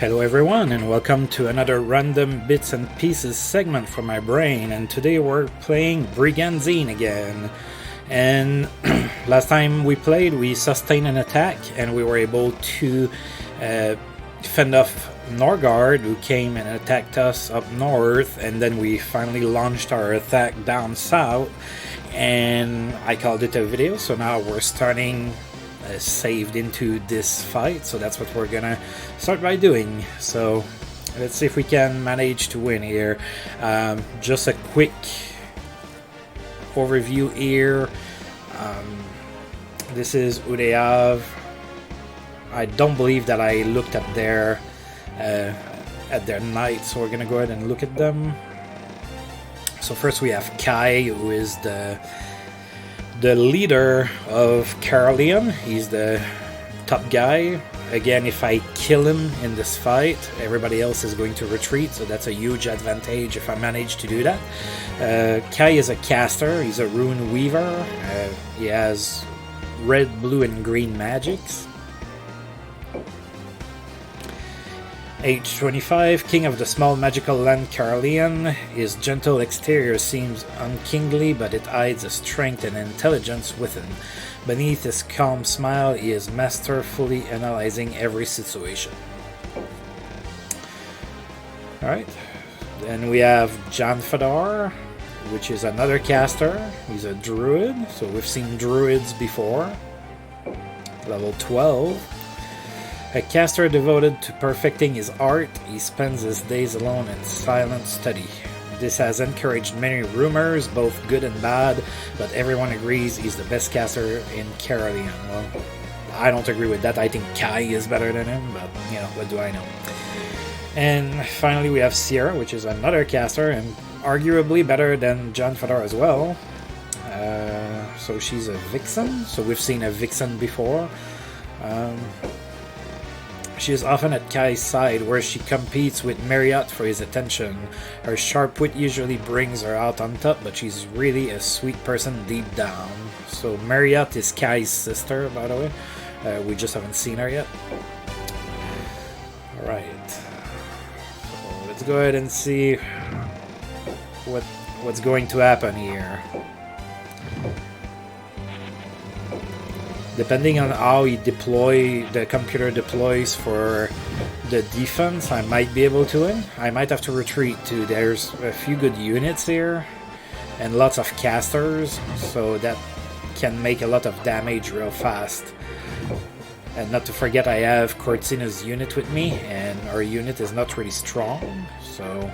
Hello everyone and welcome to another random bits and pieces segment from my brain, and today we're playing Brigandine again. And last time we played we sustained an attack and we were able to fend off Norgard, who came and attacked us up north, and then we finally launched our attack down south and I called it a video, so now we're starting saved into this fight, so that's what we're gonna start by doing. So let's see if we can manage to win here. Just a quick overview here. This is who they have. I don't believe that I looked at their knights, so we're gonna go ahead and look at them. So first we have Kai, who is the leader of Caerleon. He's the top guy. Again, if I kill him in this fight, everybody else is going to retreat, so that's a huge advantage if I manage to do that. Kai is a caster. He's a rune weaver. He has red, blue, and green magics. Age 25, king of the small magical land Caerleon. His gentle exterior seems unkingly, but it hides a strength and intelligence within. Beneath his calm smile, he is masterfully analyzing every situation. Alright, then we have Janfadar, which is another caster. He's a druid, so we've seen druids before. Level 12. A caster devoted to perfecting his art, he spends his days alone in silent study. This has encouraged many rumors, both good and bad, but everyone agrees he's the best caster in Caerleon. Well, I don't agree with that. I think Kai is better than him, but, you know, what do I know? And finally we have Sierra, which is another caster, and arguably better than John Fedor as well. So she's a vixen, so we've seen a vixen before. She is often at Kai's side, where she competes with Marriott for his attention. Her sharp wit usually brings her out on top, but she's really a sweet person deep down. So Marriott is Kai's sister, by the way. We just haven't seen her yet. Alright. So let's go ahead and see what's going to happen here. Depending on how the computer deploys for the defense, I might be able to win. I might have to retreat too. There's a few good units here and lots of casters, so that can make a lot of damage real fast. And not to forget, I have Cortina's unit with me, and our unit is not really strong, so...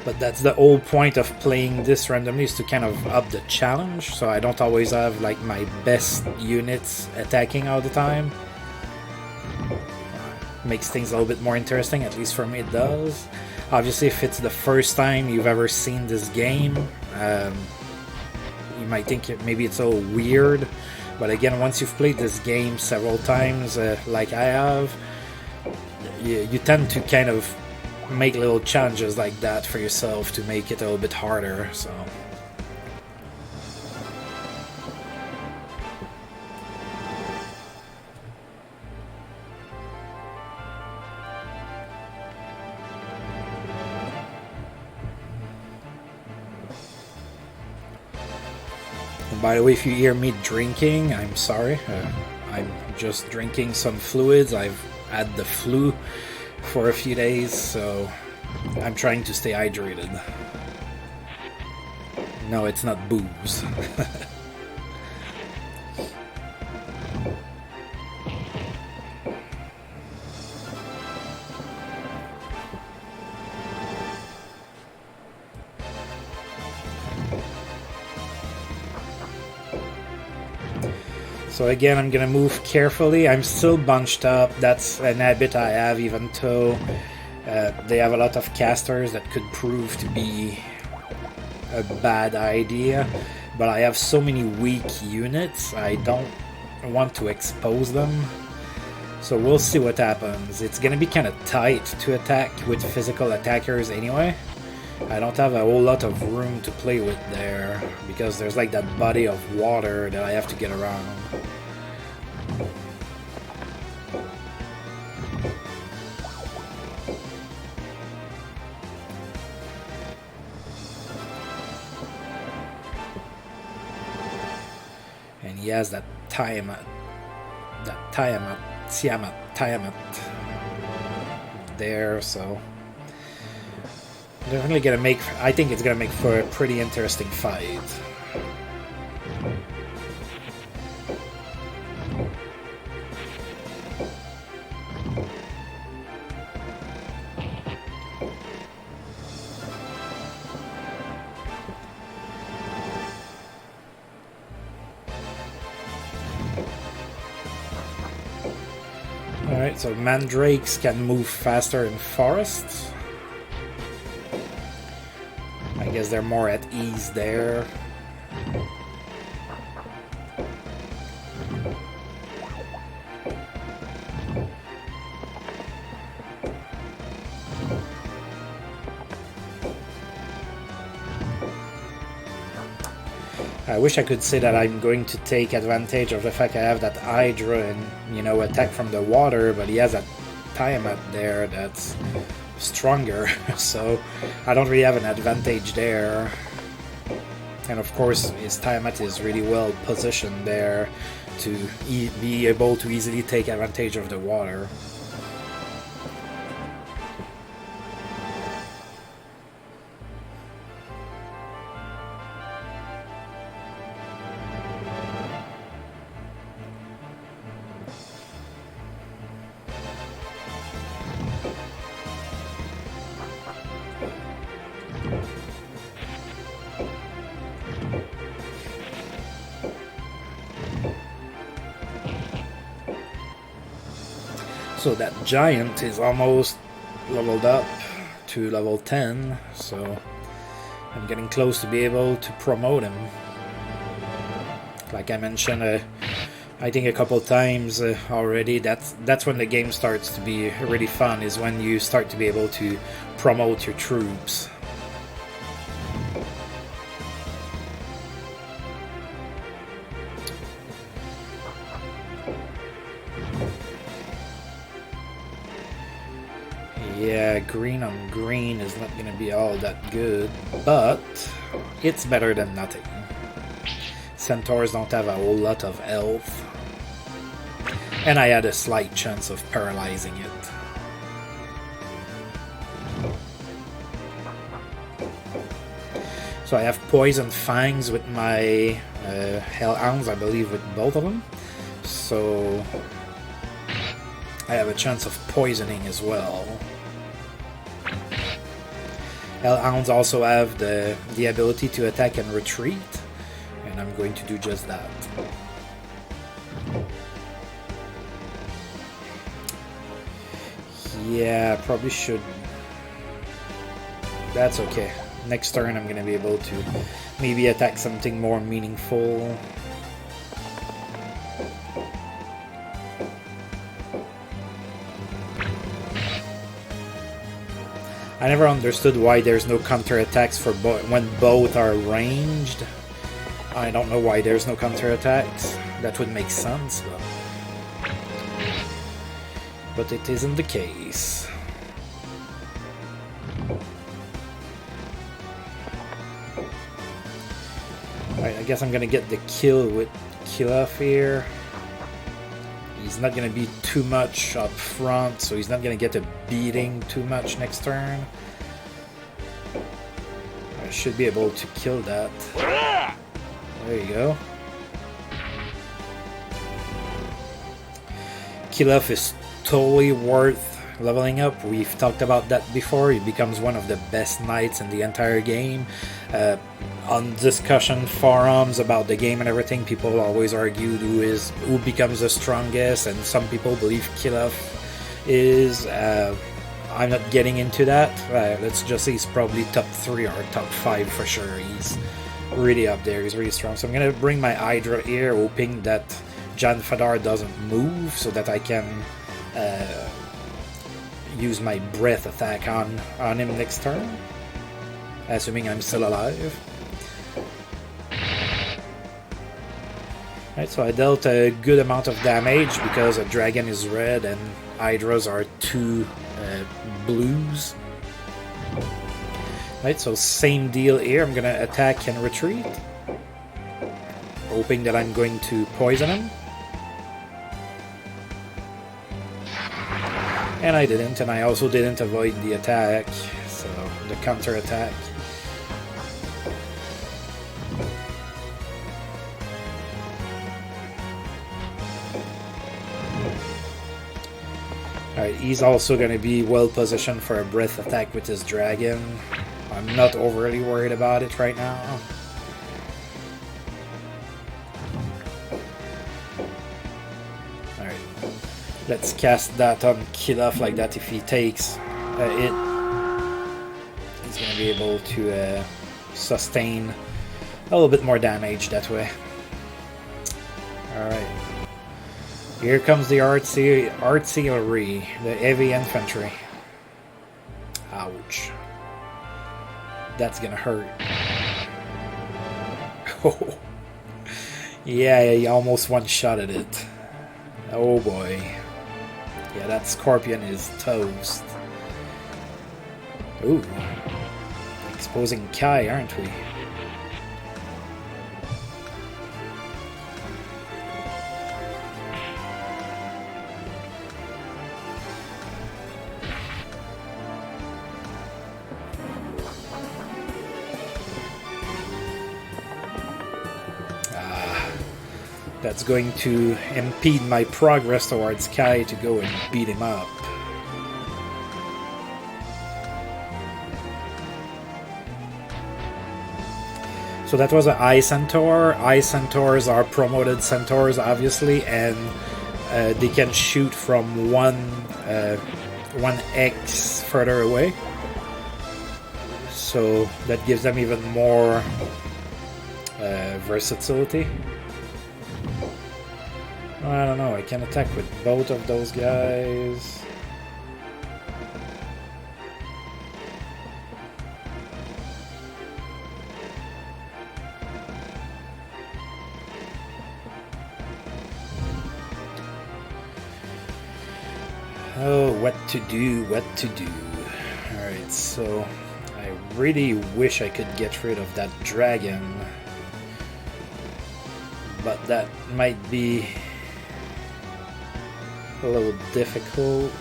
But that's the whole point of playing this randomly, is to kind of up the challenge, so I don't always have like my best units attacking all the time. Makes things a little bit more interesting, at least for me it does. Obviously, if it's the first time you've ever seen this game, you might think maybe it's a little weird, but again, once you've played this game several times, like I have, you tend to kind of make little challenges like that for yourself to make it a little bit harder, so... And by the way, if you hear me drinking, I'm sorry. I'm just drinking some fluids. I've had the flu for a few days, so I'm trying to stay hydrated. No, it's not booze. So again, I'm gonna move carefully. I'm still bunched up. That's an habit I have, even though they have a lot of casters that could prove to be a bad idea. But I have so many weak units, I don't want to expose them. So we'll see what happens. It's gonna be kind of tight to attack with physical attackers anyway. I don't have a whole lot of room to play with there, because there's like that body of water that I have to get around. And he has that Tiamat there, so definitely gonna make. I think it's gonna make for a pretty interesting fight. Alright, so mandrakes can move faster in forests. I guess they're more at ease there. I wish I could say that I'm going to take advantage of the fact I have that Hydra and, you know, attack from the water, but he has that Tiamat there that's stronger, so I don't really have an advantage there. And of course, his Tiamat is really well positioned there to be able to easily take advantage of the water. So that giant is almost leveled up to level 10, so I'm getting close to be able to promote him. Like I mentioned, I think a couple times already, that's when the game starts to be really fun, is when you start to be able to promote your troops. Yeah, green on green is not going to be all that good, but it's better than nothing. Centaurs don't have a whole lot of health, and I had a slight chance of paralyzing it. So I have Poison Fangs with my Hellhounds, I believe, with both of them. So I have a chance of poisoning as well. Hellhounds also have the ability to attack and retreat, and I'm going to do just that. Yeah, probably should. That's okay. Next turn I'm going to be able to maybe attack something more meaningful. I never understood why there's no counterattacks for when both are ranged. I don't know why there's no counterattacks. That would make sense, but it isn't the case. Alright, I guess I'm gonna get the kill with Killuff here. He's not going to be too much up front, so he's not going to get a beating too much next turn. I should be able to kill that. There you go. Killuff is totally worth leveling up. We've talked about that before. He becomes one of the best knights in the entire game. On discussion forums about the game and everything, people always argue who becomes the strongest, and some people believe Killuff is. I'm not getting into that. Let's just say he's probably top 3 or top 5 for sure. He's really up there. He's really strong. So I'm gonna bring my Hydra here, hoping that Jan Fadar doesn't move, so that I can use my breath attack on him next turn, assuming I'm still alive. Right, so I dealt a good amount of damage because a dragon is red and hydras are 2 blues. Right, so same deal here. I'm gonna attack and retreat, hoping that I'm going to poison him. And I didn't, and I also didn't avoid the attack, so the counter attack. Alright, he's also going to be well positioned for a breath attack with his dragon. I'm not overly worried about it right now. Alright, let's cast that on Kill Off like that. If he takes it, he's going to be able to sustain a little bit more damage that way. Alright. Here comes the artillery, the heavy infantry. Ouch. That's gonna hurt. Oh. Yeah, he almost one-shotted it. Oh boy. Yeah, that scorpion is toast. Ooh. Exposing Kai, aren't we? That's going to impede my progress towards Kai to go and beat him up. So that was an Eye Centaur. Eye Centaurs are promoted centaurs, obviously, and they can shoot from one X further away. So that gives them even more versatility. I don't know, I can attack with both of those guys. Oh, what to do, what to do. Alright, so I really wish I could get rid of that dragon. But that might be a little difficult.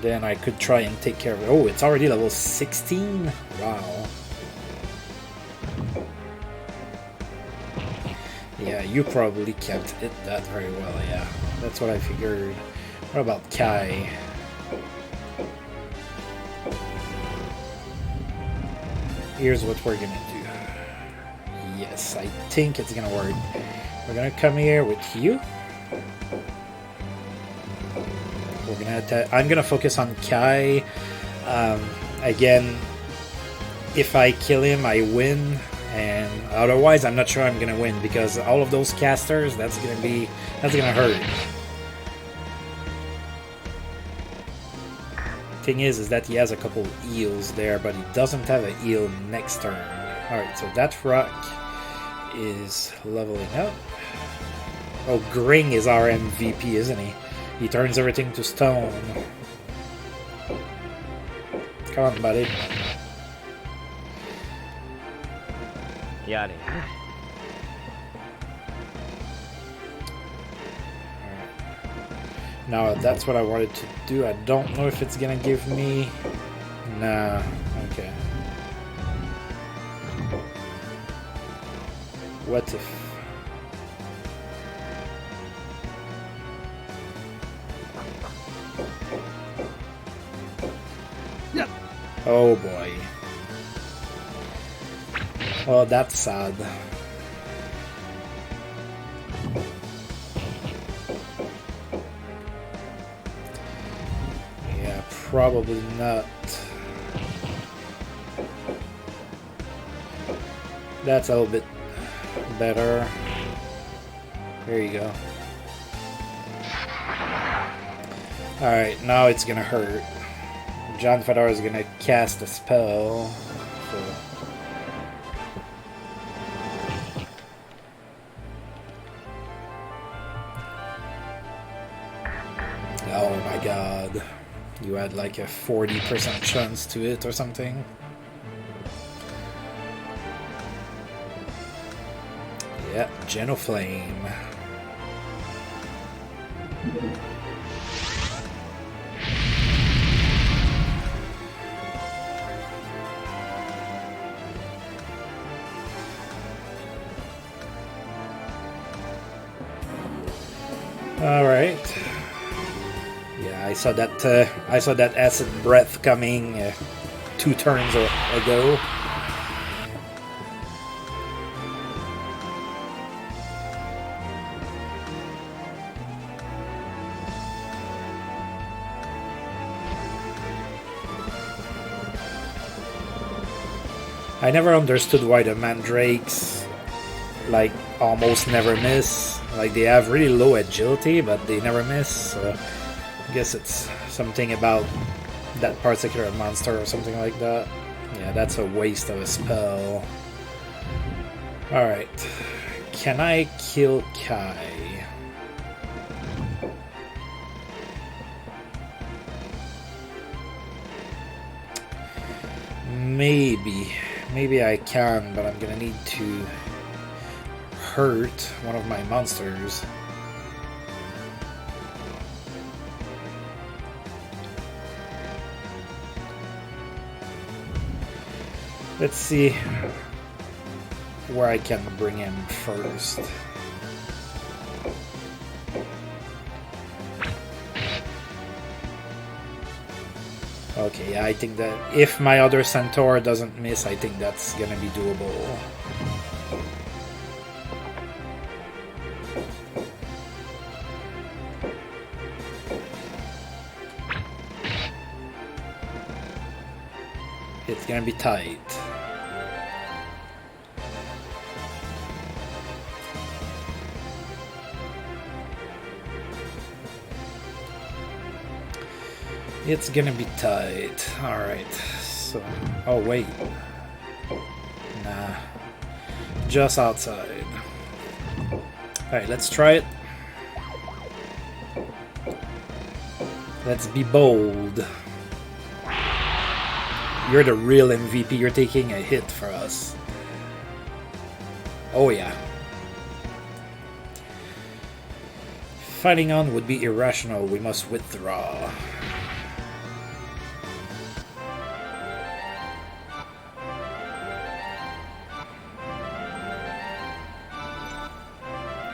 Then I could try and take care of it. Oh, it's already level 16? Wow. Yeah, you probably can't hit that very well, yeah. That's what I figured. What about Kai? Here's what we're gonna do. Yes, I think it's gonna work. We're gonna come here with you. We're gonna attack. I'm gonna focus on Kai. Again, if I kill him, I win, and otherwise, I'm not sure I'm gonna win because all of those casters. That's gonna hurt. Thing is that he has a couple eels there, but he doesn't have an eel next turn. All right, so that rock is leveling up. Oh, Gring is our MVP, isn't he? He turns everything to stone. Come on, buddy. Yari. Now, that's what I wanted to do. I don't know if it's gonna give me... Nah, okay. What if... Oh boy. Oh, that's sad. Yeah, probably not. That's a little bit better. There you go. Alright, now it's gonna hurt. John Fedor is gonna cast a spell. So. Oh my god. You had like a 40% chance to it or something. Yeah, Genoflame. All right. Yeah, I saw that acid breath coming 2 turns ago. I never understood why the mandrakes like almost never miss. Like they have really low agility, but they never miss. So I guess it's something about that particular monster or something like that. Yeah, that's a waste of a spell. Alright. Can I kill Kai? Maybe I can, but I'm gonna need to hurt one of my monsters. Let's see where I can bring him first. Okay, yeah, I think that if my other centaur doesn't miss, I think that's gonna be doable. It's gonna be tight. It's gonna be tight. Alright, so... Oh, wait. Nah. Just outside. Alright, let's try it. Let's be bold. You're the real MVP. You're taking a hit for us. Oh, yeah. Fighting on would be irrational. We must withdraw.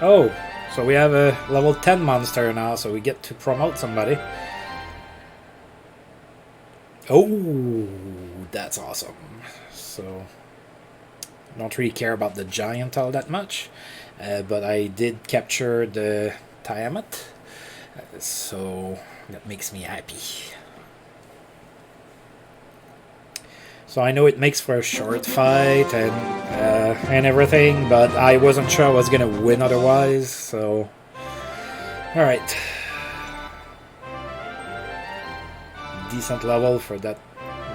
Oh, so we have a level 10 monster now, so we get to promote somebody. Oh, that's awesome. So, I don't really care about the giant all that much, but I did capture the Tiamat, so that makes me happy. So I know it makes for a short fight and everything, but I wasn't sure I was gonna win otherwise, so... Alright. Decent level for that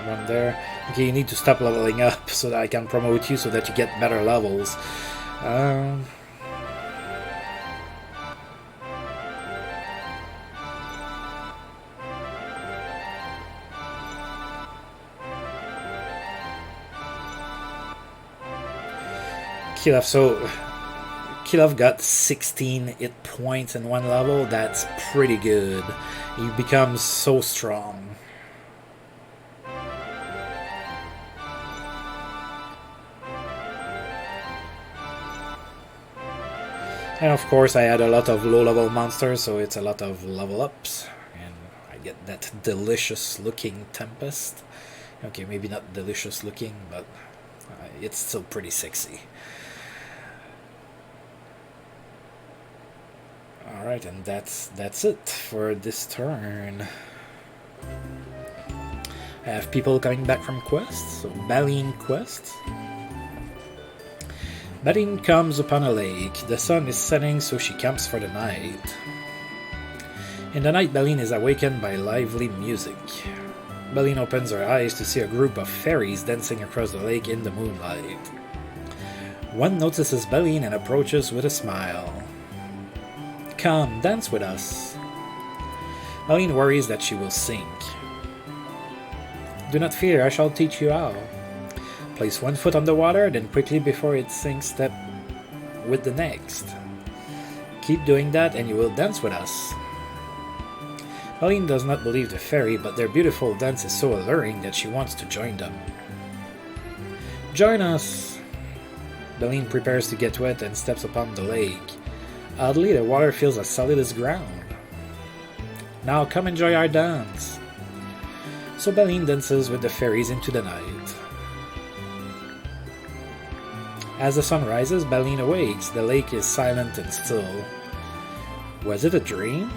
one there. Okay, you need to stop leveling up so that I can promote you so that you get better levels. Kilov got 16 hit points in one level. That's pretty good. He becomes so strong. And of course I had a lot of low level monsters, so it's a lot of level ups. And I get that delicious looking Tempest. Okay, maybe not delicious looking, but it's still pretty sexy. Alright, and that's it for this turn. I have people coming back from quests, so Baleen quest. Baleen comes upon a lake. The sun is setting, so she camps for the night. In the night, Baleen is awakened by lively music. Baleen opens her eyes to see a group of fairies dancing across the lake in the moonlight. One notices Baleen and approaches with a smile. Come, dance with us. Aline worries that she will sink. Do not fear, I shall teach you how. Place one foot on the water, then quickly before it sinks step with the next. Keep doing that and you will dance with us. Aline does not believe the fairy, but their beautiful dance is so alluring that she wants to join them. Join us! Aline prepares to get wet and steps upon the lake. Oddly, the water feels as solid as ground. Now come enjoy our dance. So Baleen dances with the fairies into the night. As the sun rises, Baleen awakes. The lake is silent and still. Was it a dream?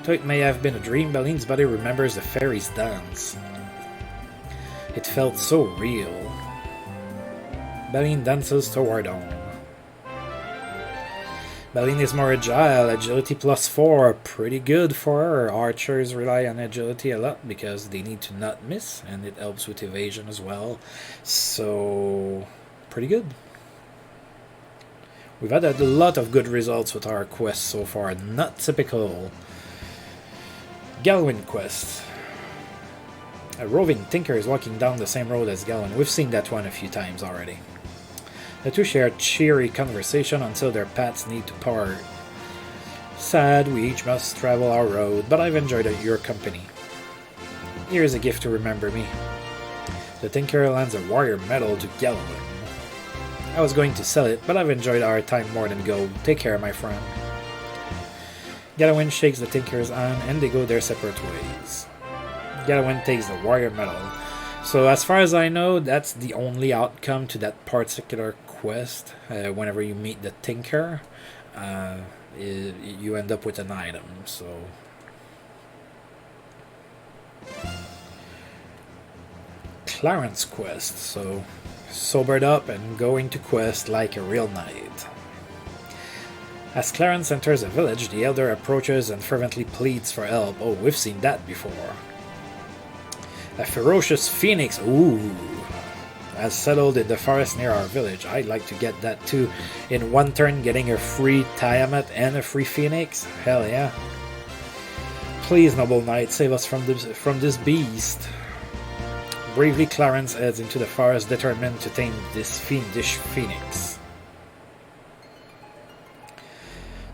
Though it may have been a dream, Baleen's body remembers the fairies' dance. It felt so real. Baleen dances toward home. Baleen is more agile, agility +4, pretty good for her. Archers rely on agility a lot because they need to not miss, and it helps with evasion as well. So, pretty good. We've had a lot of good results with our quests so far, not typical. Galwin quest. A roving tinker is walking down the same road as Galwin. We've seen that one a few times already. The two share cheery conversation until their paths need to part. Sad, we each must travel our road, but I've enjoyed your company. Here is a gift to remember me. The tinker lands a warrior medal to Galwin. I was going to sell it, but I've enjoyed our time more than gold. Take care, my friend. Galwin shakes the tinker's hand and they go their separate ways. Galwin takes the warrior medal. So as far as I know, that's the only outcome to that particular quest. Whenever you meet the tinker, you end up with an item. So Clarence quest. So sobered up and going to quest like a real knight. As Clarence enters a village, the elder approaches and fervently pleads for help. Oh, we've seen that before. A ferocious phoenix, ooh, has settled in the forest near our village. I'd like to get that too. In one turn, getting a free Tiamat and a free phoenix? Hell yeah. Please, noble knight, save us from this beast. Bravely, Clarence heads into the forest, determined to tame this fiendish phoenix.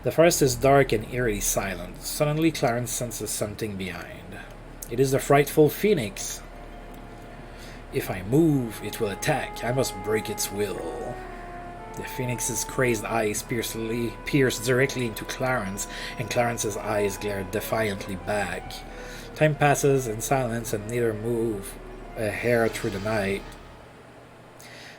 The forest is dark and eerily silent. Suddenly, Clarence senses something behind. It is the frightful phoenix. If I move, it will attack. I must break its will. The phoenix's crazed eyes pierce directly into Clarence, and Clarence's eyes glare defiantly back. Time passes in silence, and neither move a hair through the night.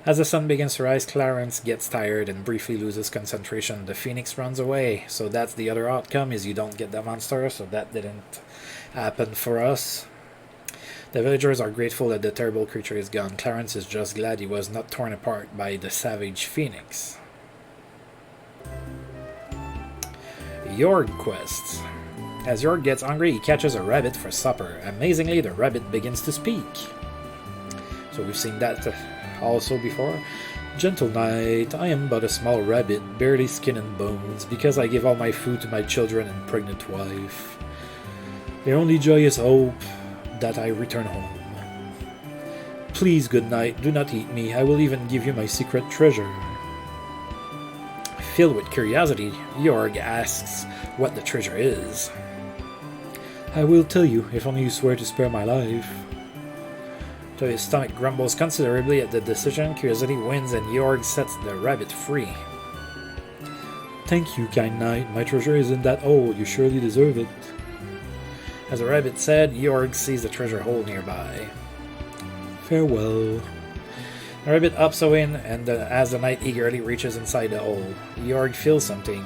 As the sun begins to rise, Clarence gets tired and briefly loses concentration. The phoenix runs away, so that's the other outcome, is you don't get the monster, so that didn't happen for us. The villagers are grateful that the terrible creature is gone. Clarence is just glad he was not torn apart by the savage phoenix. Yorg quests. As Yorg gets hungry, he catches a rabbit for supper. Amazingly, the rabbit begins to speak. So we've seen that also before. Gentle knight, I am but a small rabbit, barely skin and bones, because I give all my food to my children and pregnant wife. Their only joy is hope that I return home. Please, good knight, do not eat me. I will even give you my secret treasure. Filled with curiosity, Yorg asks what the treasure is. I will tell you, if only you swear to spare my life. Though his stomach grumbles considerably at the decision, curiosity wins and Yorg sets the rabbit free. Thank you, kind knight. My treasure isn't that old. You surely deserve it. As the rabbit said, Yorg sees the treasure hole nearby. Farewell. The rabbit hops away, and as the knight eagerly reaches inside the hole, Yorg feels something.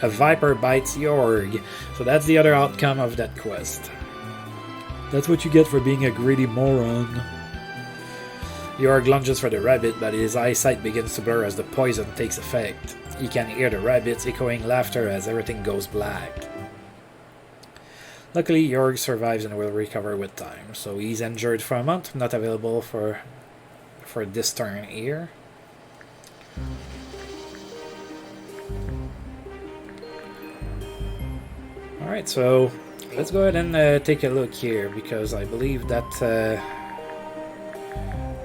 A viper bites Yorg. So that's the other outcome of that quest. That's what you get for being a greedy moron. Yorg lunges for the rabbit, but his eyesight begins to blur as the poison takes effect. He can hear the rabbit's echoing laughter as everything goes black. Luckily, Yorg survives and will recover with time. So he's injured for a month, not available for this turn here. Alright, so let's go ahead and take a look here, because I believe that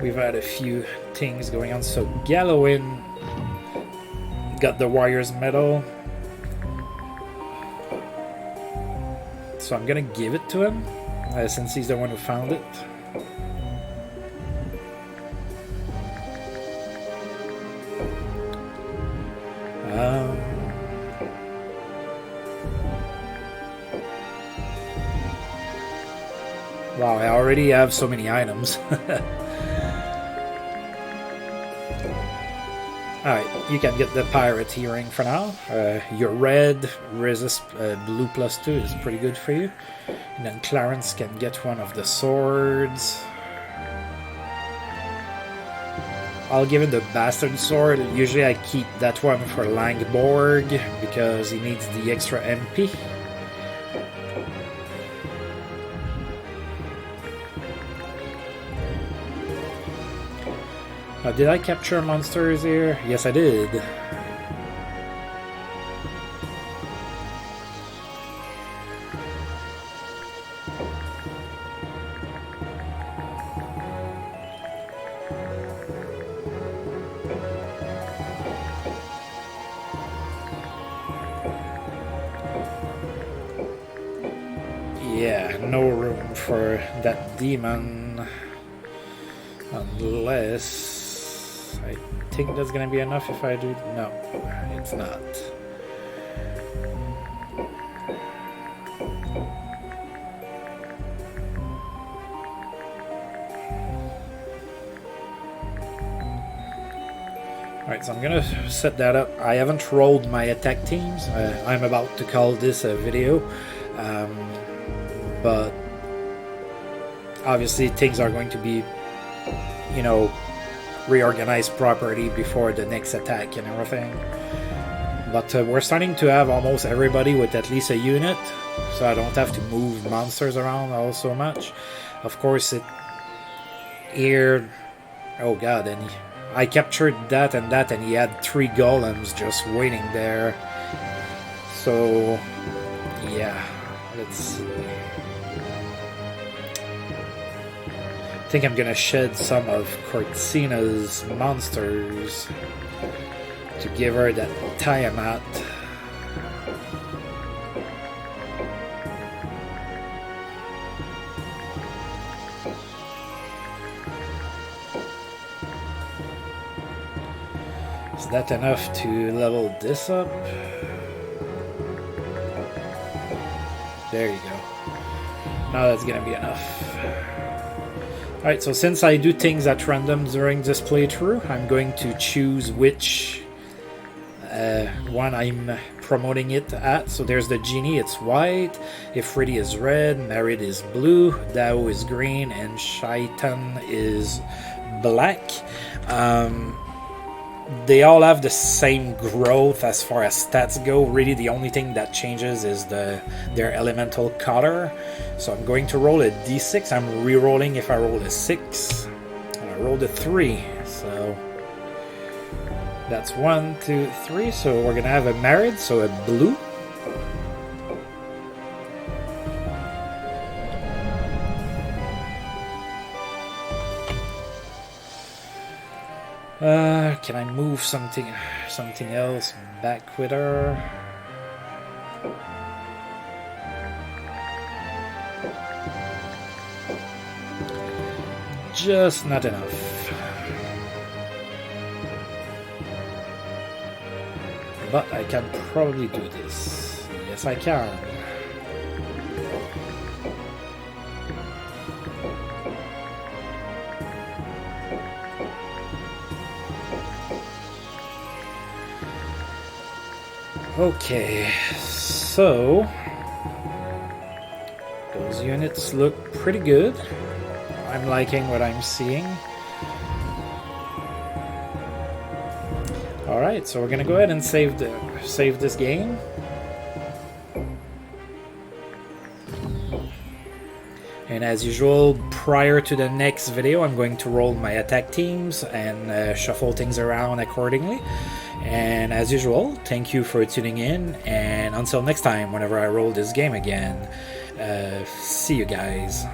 we've had a few things going on. So Caerleon got the Warrior's Medal. So I'm gonna give it to him, since he's the one who found it. Wow, I already have so many items. Alright, you can get the pirate earring for now. Your red resist blue +2 is pretty good for you. And then Clarence can get one of the swords. I'll give him the bastard sword. Usually I keep that one for Langborg because he needs the extra MP. Did I capture monsters here? Yes, I did. Yeah, no room for that demon. Unless... I think that's gonna be enough if I do... No, it's not. Alright, so I'm gonna set that up. I haven't rolled my attack teams. I'm about to call this a video. But obviously things are going to be, you know, reorganized properly before the next attack and everything. But we're starting to have almost everybody with at least a unit, so I don't have to move monsters around all so much. Of course, it here... Oh god, and I captured that, and he had 3 golems just waiting there. So, yeah, let's see. I think I'm gonna shed some of Cortina's monsters to give her that Tiamat. Is that enough to level this up? There you go. Now that's gonna be enough. Alright, so since I do things at random during this playthrough, I'm going to choose which one I'm promoting it at. So there's the Genie, it's white, Ifriti is red, Marid is blue, Dao is green, and Shaitan is black. They all have the same growth as far as stats go. Really, the only thing that changes is their elemental color. So I'm going to roll a d6. I'm re-rolling if I roll a 6. And I rolled a 3. So that's 1, 2, 3. So we're gonna have a Marid, so a blue. Can I move something else back with her? Just not enough. But I can probably do this. Yes, I can. Okay, so those units look pretty good. I'm liking what I'm seeing. Alright, so we're gonna go ahead and save this game. And as usual, prior to the next video, I'm going to roll my attack teams and shuffle things around accordingly. And as usual, thank you for tuning in. And until next time, whenever I roll this game again, see you guys.